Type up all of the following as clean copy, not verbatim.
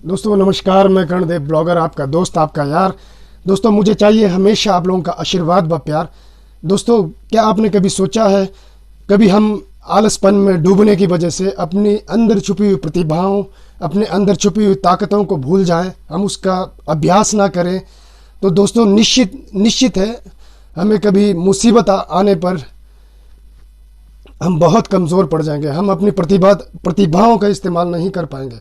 दोस्तों नमस्कार, मैं कर्णदेव ब्लॉगर, आपका दोस्त, आपका यार। दोस्तों मुझे चाहिए हमेशा आप लोगों का आशीर्वाद व प्यार। दोस्तों क्या आपने कभी सोचा है, कभी हम आलसपन में डूबने की वजह से अपनी अंदर छुपी हुई प्रतिभाओं, अपने अंदर छुपी हुई ताकतों को भूल जाएं, हम उसका अभ्यास ना करें, तो दोस्तों निश्चित है हमें कभी मुसीबत आने पर हम बहुत कमज़ोर पड़ जाएंगे, हम अपनी प्रतिभाओं का इस्तेमाल नहीं कर पाएंगे।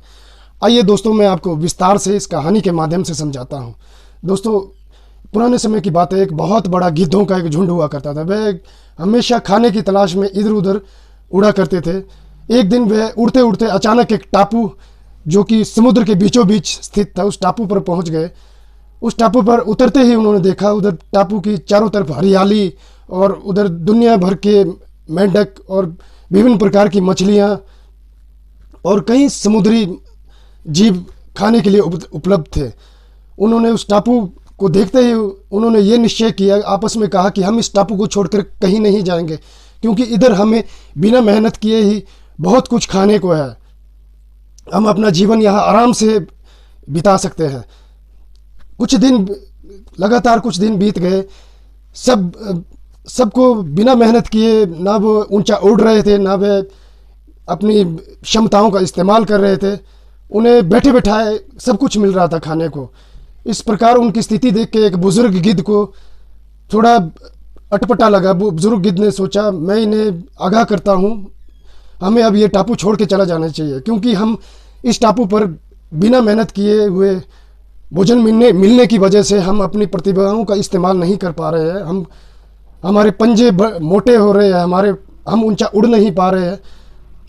आइए दोस्तों मैं आपको विस्तार से इस कहानी के माध्यम से समझाता हूँ। दोस्तों पुराने समय की बात है, एक बहुत बड़ा गिद्धों का एक झुंड हुआ करता था। वह हमेशा खाने की तलाश में इधर उधर उड़ा करते थे। एक दिन वह उड़ते उड़ते अचानक एक टापू जो कि समुद्र के बीचों बीच स्थित था, उस टापू पर पहुंच गए। उस टापू पर उतरते ही उन्होंने देखा उधर टापू की चारों तरफ हरियाली और उधर दुनिया भर के मेंढक और विभिन्न प्रकार की मछलियाँ और कई समुद्री जीव खाने के लिए उपलब्ध थे। उन्होंने उस टापू को देखते ही उन्होंने ये निश्चय किया, आपस में कहा कि हम इस टापू को छोड़कर कहीं नहीं जाएंगे, क्योंकि इधर हमें बिना मेहनत किए ही बहुत कुछ खाने को है। हम अपना जीवन यहाँ आराम से बिता सकते हैं। लगातार कुछ दिन बीत गए। सबको बिना मेहनत किए, ना वो ऊंचा उड़ रहे थे, ना वे अपनी क्षमताओं का इस्तेमाल कर रहे थे। उन्हें बैठे बैठाए सब कुछ मिल रहा था खाने को। इस प्रकार उनकी स्थिति देख के एक बुजुर्ग गिद्ध को थोड़ा अटपटा लगा। बुजुर्ग गिद्ध ने सोचा, मैं इन्हें आगाह करता हूँ, हमें अब ये टापू छोड़ के चला जाना चाहिए, क्योंकि हम इस टापू पर बिना मेहनत किए हुए भोजन मिलने की वजह से हम अपनी प्रतिभाओं का इस्तेमाल नहीं कर पा रहे हैं। हमारे पंजे मोटे हो रहे हैं, हम ऊंचा उड़ नहीं पा रहे हैं।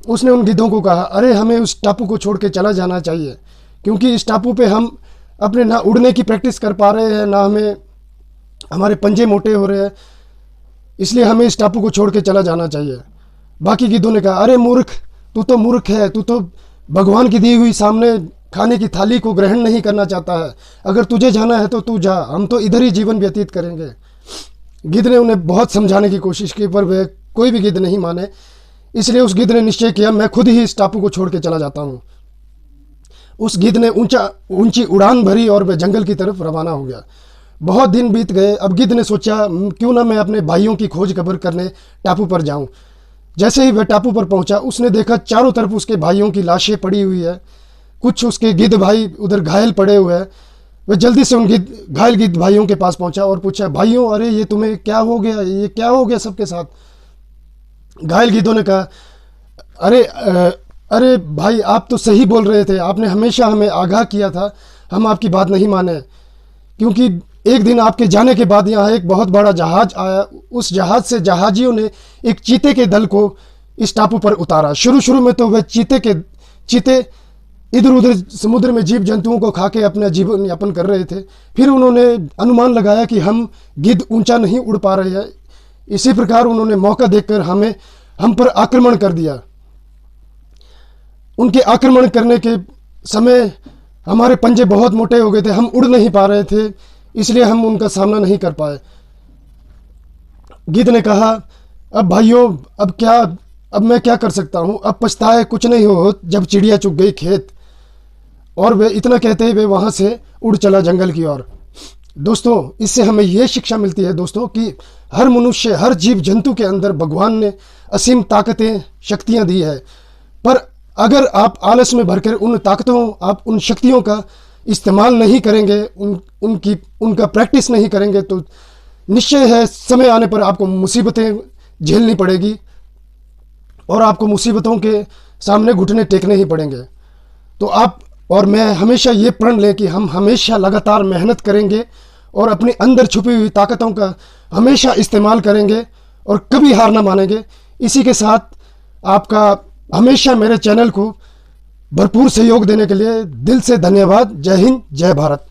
उसने उन गिद्धों को कहा, अरे हमें उस टापू को छोड़ के चला जाना चाहिए, क्योंकि इस टापू पे हम अपने ना उड़ने की प्रैक्टिस कर पा रहे हैं, ना हमारे पंजे मोटे हो रहे हैं, इसलिए हमें इस टापू को छोड़ के चला जाना चाहिए। बाकी गिद्धों ने कहा, अरे मूर्ख, तू तो मूर्ख है, तू तो भगवान की दी हुई सामने खाने की थाली को ग्रहण नहीं करना चाहता है। अगर तुझे जाना है तो तू जा, हम तो इधर ही जीवन व्यतीत करेंगे। गिद्ध ने उन्हें बहुत समझाने की कोशिश की, पर वह कोई भी गिद्ध नहीं माने। इसलिए उस गिद्ध ने निश्चय किया, मैं खुद ही इस टापू को छोड़ के चला जाता हूँ। उस गिद्ध ने ऊंची उड़ान भरी और वह जंगल की तरफ रवाना हो गया। बहुत दिन बीत गए। अब गिद्ध ने सोचा, क्यों ना मैं अपने भाइयों की खोज खबर करने टापू पर जाऊं। जैसे ही वह टापू पर पहुंचा, उसने देखा चारों तरफ उसके भाइयों की लाशें पड़ी हुई है। कुछ उसके गिद्ध भाई उधर घायल पड़े हुए हैं। वह जल्दी से उन घायल गिद्ध भाइयों के पास पहुंचा और पूछा, भाइयों, अरे ये तुम्हें क्या हो गया, ये क्या हो गया सबके साथ। घायल गिद्धों ने कहा, अरे भाई, आप तो सही बोल रहे थे, आपने हमेशा हमें आगाह किया था, हम आपकी बात नहीं माने। क्योंकि एक दिन आपके जाने के बाद यहाँ एक बहुत बड़ा जहाज आया। उस जहाज से जहाजियों ने एक चीते के दल को इस टापू पर उतारा। शुरू में तो वह चीते इधर उधर समुद्र में जीव जंतुओं को खा के अपना जीवन यापन कर रहे थे। फिर उन्होंने अनुमान लगाया कि हम गिद्ध ऊंचा नहीं उड़ पा रहे हैं। इसी प्रकार उन्होंने मौका देखकर हम पर आक्रमण कर दिया। उनके आक्रमण करने के समय हमारे पंजे बहुत मोटे हो गए थे, हम उड़ नहीं पा रहे थे, इसलिए हम उनका सामना नहीं कर पाए। गिद्ध ने कहा, अब भाइयों, अब मैं क्या कर सकता हूँ, अब पछताए कुछ नहीं हो, जब चिड़िया चुग गई खेत। और वे इतना कहते ही वे वहाँ से उड़ चला जंगल की ओर। दोस्तों इससे हमें यह शिक्षा मिलती है दोस्तों कि हर मनुष्य, हर जीव जंतु के अंदर भगवान ने असीम ताकतें, शक्तियाँ दी है। पर अगर आप आलस में भरकर उन ताकतों, आप उन शक्तियों का इस्तेमाल नहीं करेंगे, उनका प्रैक्टिस नहीं करेंगे, तो निश्चय है समय आने पर आपको मुसीबतें झेलनी पड़ेगी और आपको मुसीबतों के सामने घुटने टेकने ही पड़ेंगे। तो आप और मैं हमेशा ये प्रण लें कि हम हमेशा लगातार मेहनत करेंगे और अपने अंदर छुपी हुई ताकतों का हमेशा इस्तेमाल करेंगे और कभी हार ना मानेंगे। इसी के साथ आपका हमेशा मेरे चैनल को भरपूर सहयोग देने के लिए दिल से धन्यवाद। जय हिंद, जय भारत।